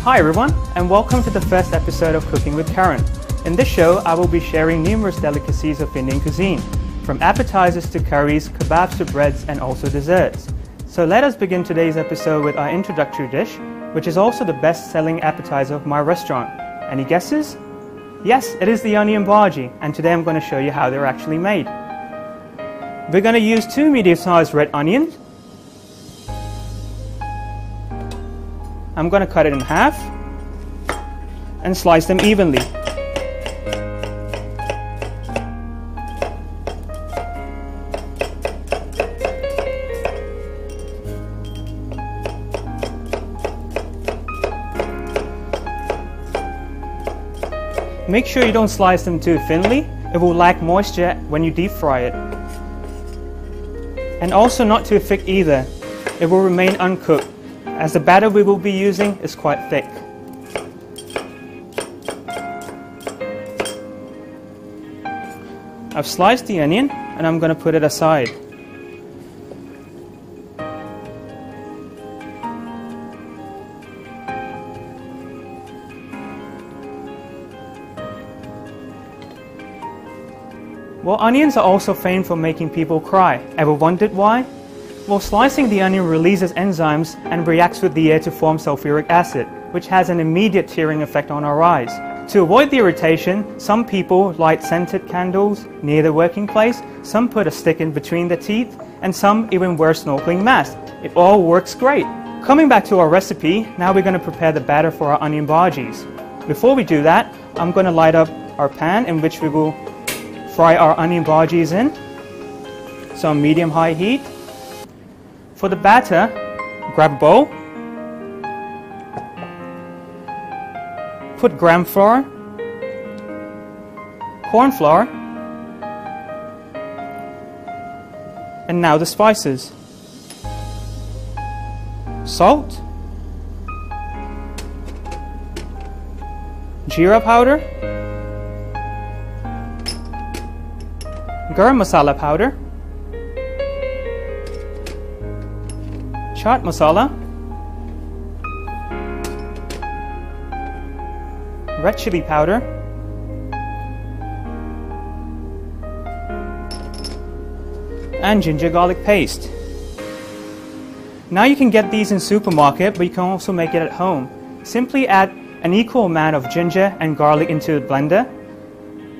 Hi everyone, and welcome to the first episode of Cooking with Karan. In this show, I will be sharing numerous delicacies of Indian cuisine, from appetizers to curries, kebabs to breads, and also desserts. So let us begin today's episode with our introductory dish, which is also the best-selling appetizer of my restaurant. Any guesses? Yes, it is the onion bhaji, and today I'm going to show you how they're actually made. We're going to use 2 medium-sized red onions. I'm going to cut it in half and slice them evenly. Make sure you don't slice them too thinly, it will lack moisture when you deep fry it. And also not too thick either, it will remain uncooked, as the batter we will be using is quite thick. I've sliced the onion and I'm going to put it aside. Well, onions are also famed for making people cry. Ever wondered why? Well, slicing the onion releases enzymes and reacts with the air to form sulfuric acid, which has an immediate tearing effect on our eyes. To avoid the irritation, some people light scented candles near the working place, some put a stick in between the teeth, and some even wear snorkeling masks. It all works great. Coming back to our recipe, now we're going to prepare the batter for our onion bhajis. Before we do that, I'm going to light up our pan in which we will fry our onion bhajis in. So on medium-high heat. For the batter, grab a bowl, put gram flour, corn flour, and now the spices. Salt, jeera powder, garam masala powder, chaat masala, red chili powder, and ginger garlic paste. Now you can get these in supermarket, but you can also make it at home. Simply add an equal amount of ginger and garlic into the blender,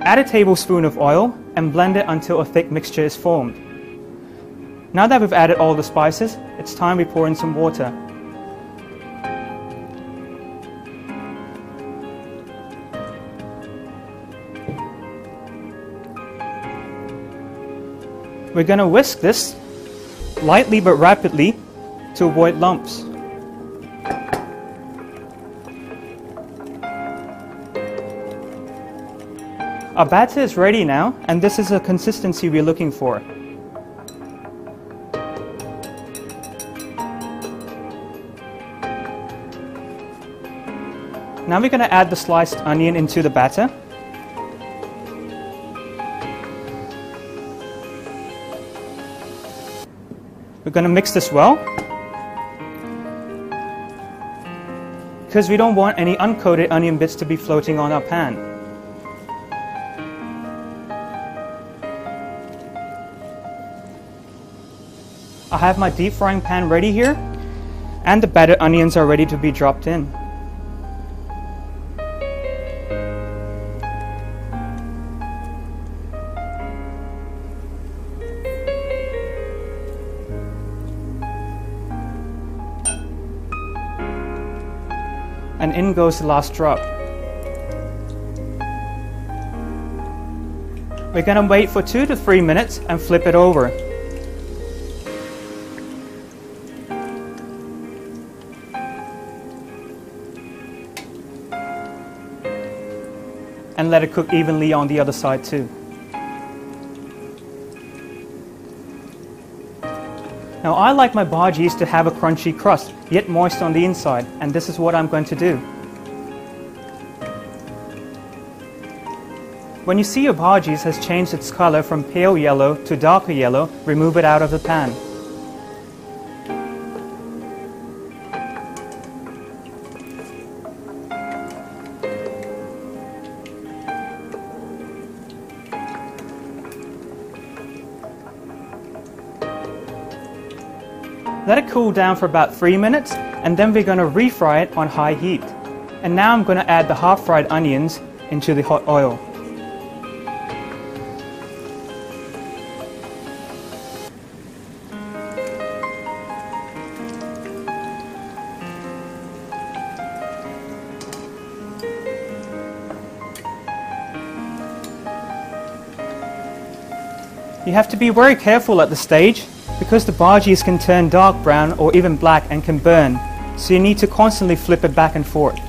add a tablespoon of oil, and blend it until a thick mixture is formed. Now that we've added all the spices, it's time we pour in some water. We're going to whisk this lightly but rapidly to avoid lumps. Our batter is ready now, and this is the consistency we're looking for. Now we're going to add the sliced onion into the batter. We're going to mix this well, because we don't want any uncoated onion bits to be floating on our pan. I have my deep frying pan ready here, and the battered onions are ready to be dropped in. And in goes the last drop. We're going to wait for 2 to 3 minutes and flip it over. And let it cook evenly on the other side too. Now I like my bhajis to have a crunchy crust, yet moist on the inside, and this is what I'm going to do. When you see your bhajis has changed its color from pale yellow to darker yellow, remove it out of the pan. Let it cool down for about 3 minutes, and then we're going to refry it on high heat. And now I'm going to add the half-fried onions into the hot oil. You have to be very careful at this stage because the bhajis can turn dark brown or even black and can burn, so you need to constantly flip it back and forth.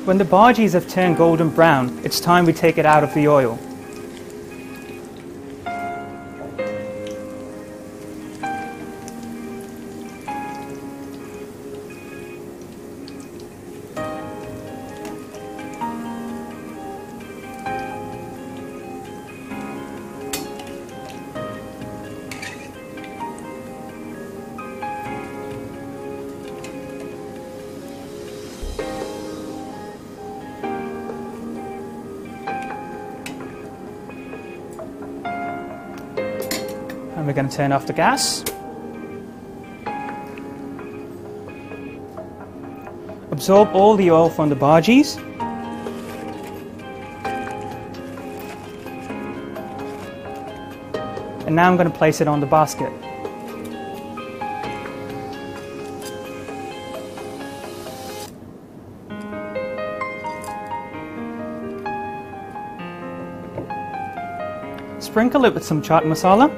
When the bhajis have turned golden brown, it's time we take it out of the oil. And we're going to turn off the gas. Absorb all the oil from the bhajis. And now I'm going to place it on the basket. Sprinkle it with some chaat masala.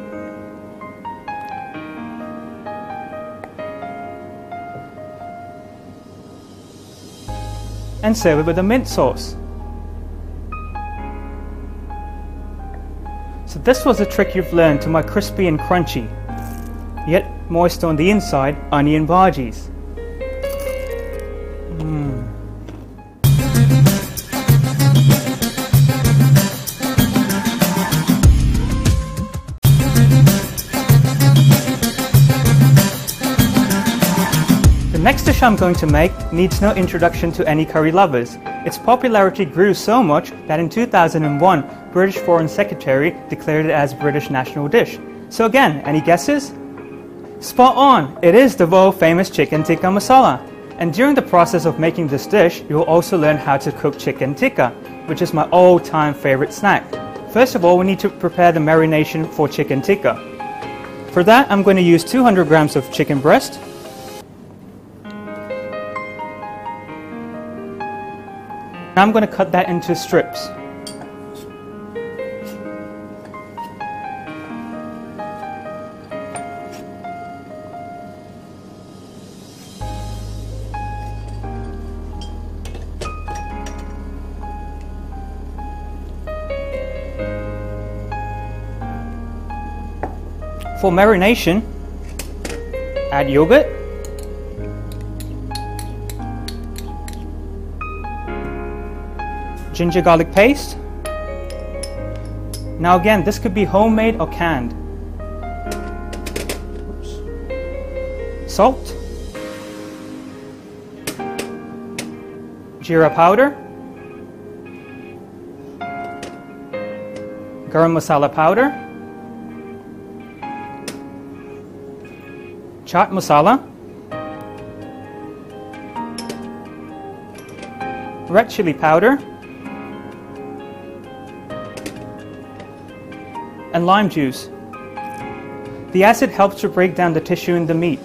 And serve it with a mint sauce. So this was a trick you've learned to my crispy and crunchy, yet moist on the inside, onion bhajis. The next dish I'm going to make needs no introduction to any curry lovers. Its popularity grew so much that in 2001, British Foreign Secretary declared it as British national dish. So again, any guesses? Spot on! It is the world famous chicken tikka masala. And during the process of making this dish, you will also learn how to cook chicken tikka, which is my all-time favorite snack. First of all, we need to prepare the marination for chicken tikka. For that, I'm going to use 200 grams of chicken breast, I'm going to cut that into strips. For marination, add yogurt, ginger garlic paste. Now again, this could be homemade or canned. Salt, jeera powder, garam masala powder, chaat masala, red chili powder, and lime juice. The acid helps to break down the tissue in the meat.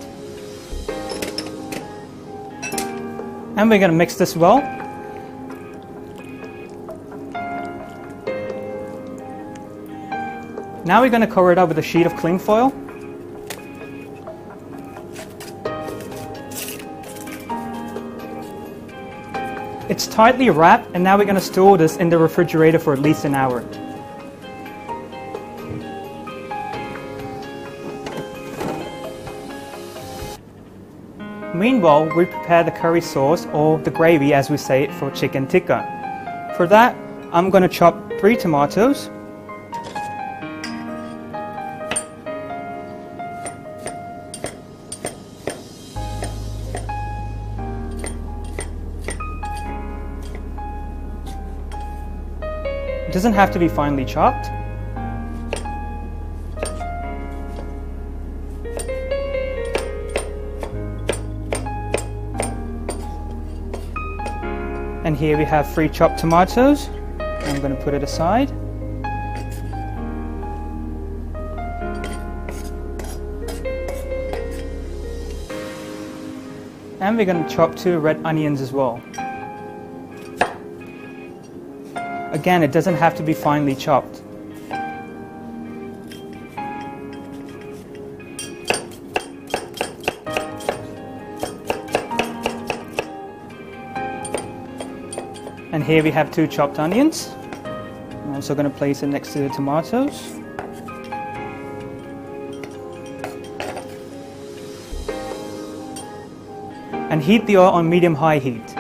And we're going to mix this well. Now we're going to cover it up with a sheet of cling foil. It's tightly wrapped, and now we're going to store this in the refrigerator for at least an hour. Meanwhile, we prepare the curry sauce, or the gravy as we say it, for chicken tikka. For that, I'm going to chop 3 tomatoes. It doesn't have to be finely chopped. And here we have 3 chopped tomatoes. I'm going to put it aside. And we're going to chop 2 red onions as well. Again, it doesn't have to be finely chopped. And here we have 2 chopped onions. I'm also going to place it next to the tomatoes. And heat the oil on medium-high heat.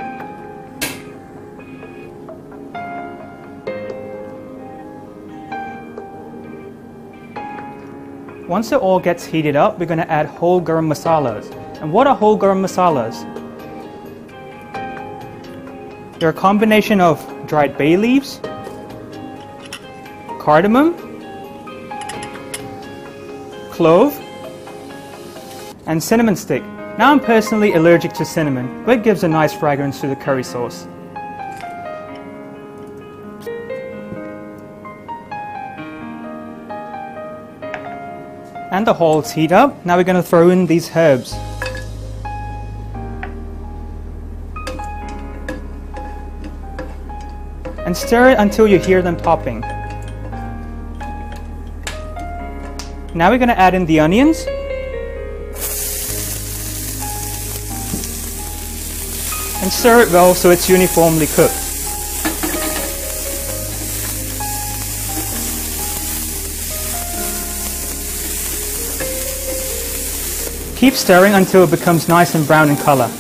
Once the oil gets heated up, we're going to add whole garam masalas. And what are whole garam masalas? They're a combination of dried bay leaves, cardamom, clove, and cinnamon stick. Now I'm personally allergic to cinnamon, but it gives a nice fragrance to the curry sauce. And the oil's heat up. Now we're going to throw in these herbs. And stir it until you hear them popping. Now we're going to add in the onions. And stir it well so it's uniformly cooked. Keep stirring until it becomes nice and brown in color.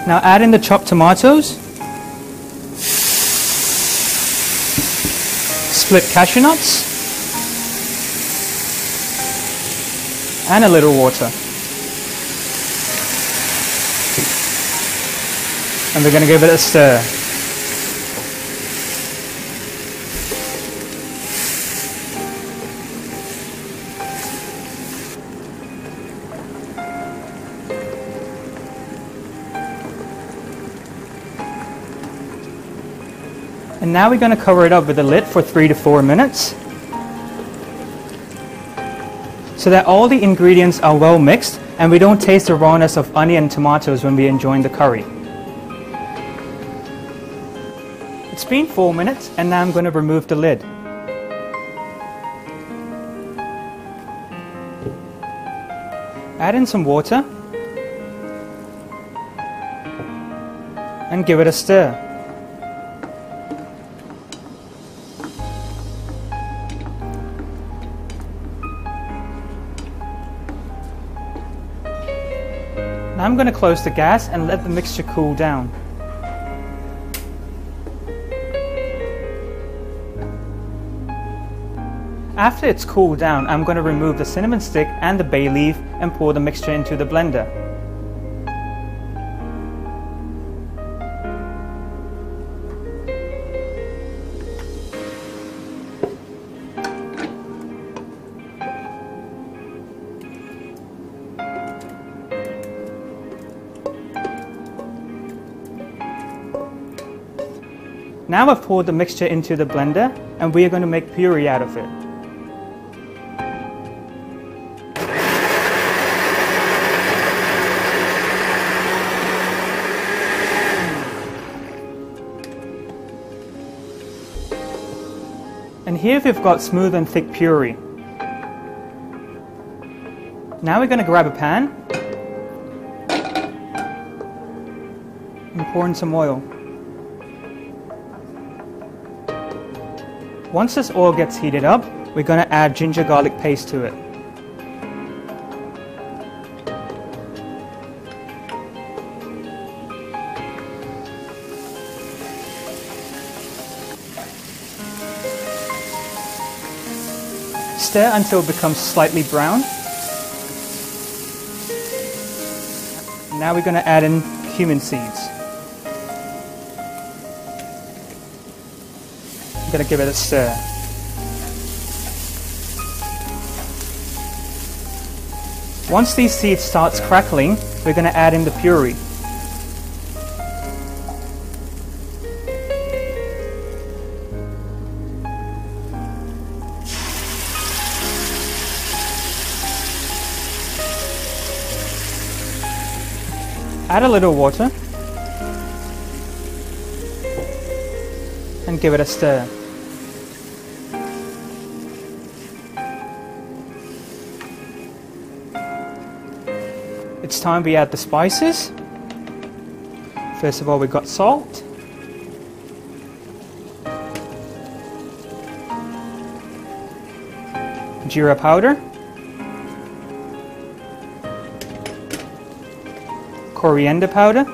Now add in the chopped tomatoes, split cashew nuts, and a little water. And we're going to give it a stir. And now we're going to cover it up with a lid for 3 to 4 minutes so that all the ingredients are well mixed and we don't taste the rawness of onion and tomatoes when we're enjoying the curry. It's been 4 minutes and now I'm going to remove the lid. Add in some water and give it a stir. Now I'm going to close the gas and let the mixture cool down. After it's cooled down, I'm going to remove the cinnamon stick and the bay leaf and pour the mixture into the blender. Now I've poured the mixture into the blender and we are going to make puree out of it. And here we've got smooth and thick puree. Now we're going to grab a pan and pour in some oil. Once this oil gets heated up, we're going to add ginger garlic paste to it. Stir until it becomes slightly brown. Now we're going to add in cumin seeds. I'm going to give it a stir. Once these seeds starts crackling, we're going to add in the puree. Add a little water and give it a stir. It's time we add the spices. First of all, we've got salt, jeera powder, coriander powder,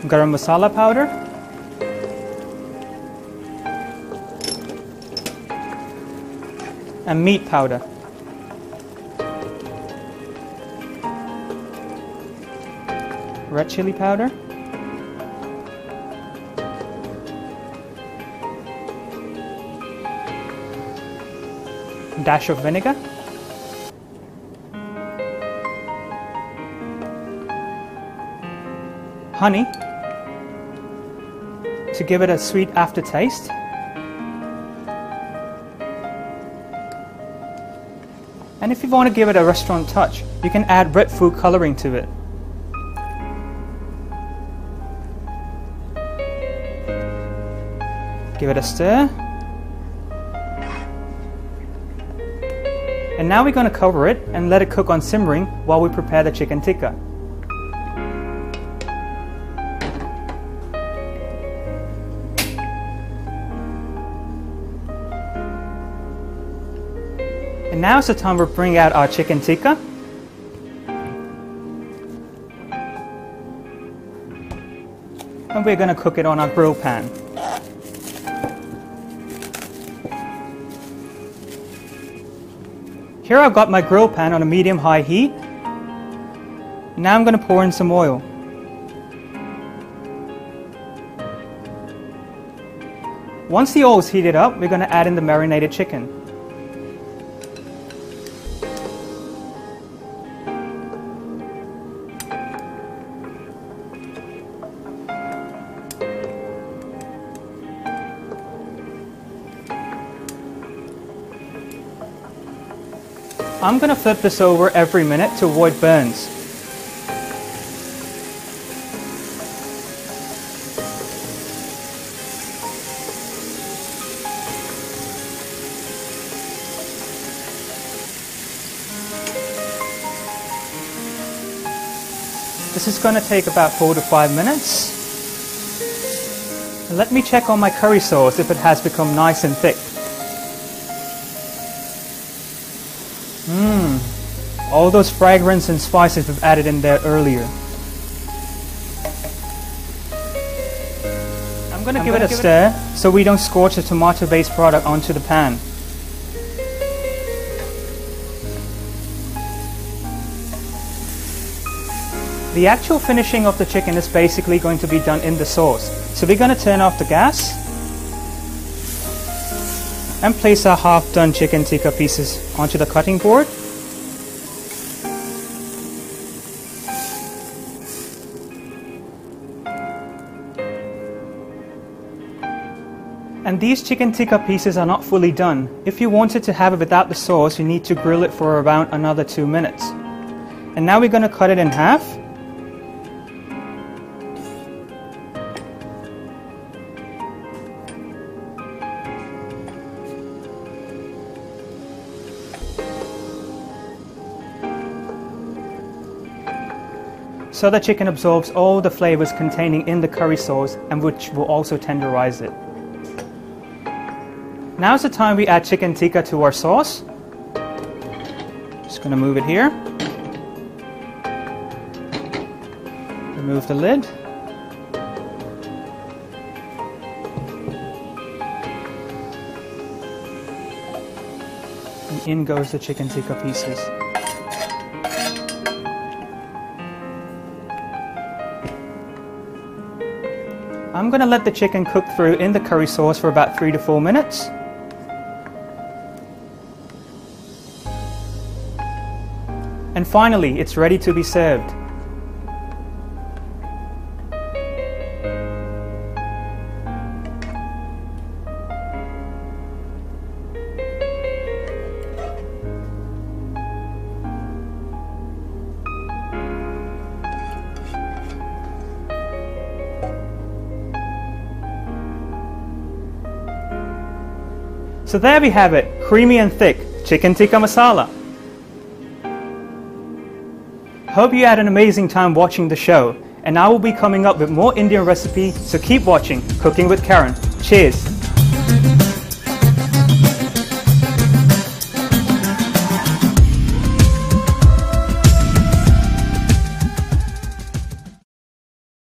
garam masala powder, and meat powder. Red chili powder, dash of vinegar, honey to give it a sweet aftertaste, and if you want to give it a restaurant touch, you can add red food coloring to it. Give it a stir. And now we're going to cover it and let it cook on simmering while we prepare the chicken tikka. And now is the time we bring out our chicken tikka. And we're going to cook it on our grill pan. Here I've got my grill pan on a medium-high heat. Now I'm going to pour in some oil. Once the oil is heated up, we're going to add in the marinated chicken. I'm going to flip this over every minute to avoid burns. This is going to take about 4 to 5 minutes. And let me check on my curry sauce if it has become nice and thick. All those fragrance and spices we've added in there earlier. I'm going to give it a stir so we don't scorch the tomato-based product onto the pan. The actual finishing of the chicken is basically going to be done in the sauce. So we're going to turn off the gas and place our half-done chicken tikka pieces onto the cutting board. And these chicken tikka pieces are not fully done. If you wanted to have it without the sauce, you need to grill it for around another 2 minutes. And now we're going to cut it in half. So the chicken absorbs all the flavors containing in the curry sauce, and which will also tenderize it. Now's the time we add chicken tikka to our sauce. Just going to move it here. Remove the lid. And in goes the chicken tikka pieces. I'm going to let the chicken cook through in the curry sauce for about 3 to 4 minutes. And finally, it's ready to be served. So there we have it, creamy and thick chicken tikka masala. Hope you had an amazing time watching the show, and I will be coming up with more Indian recipes, so keep watching Cooking with Karan. Cheers!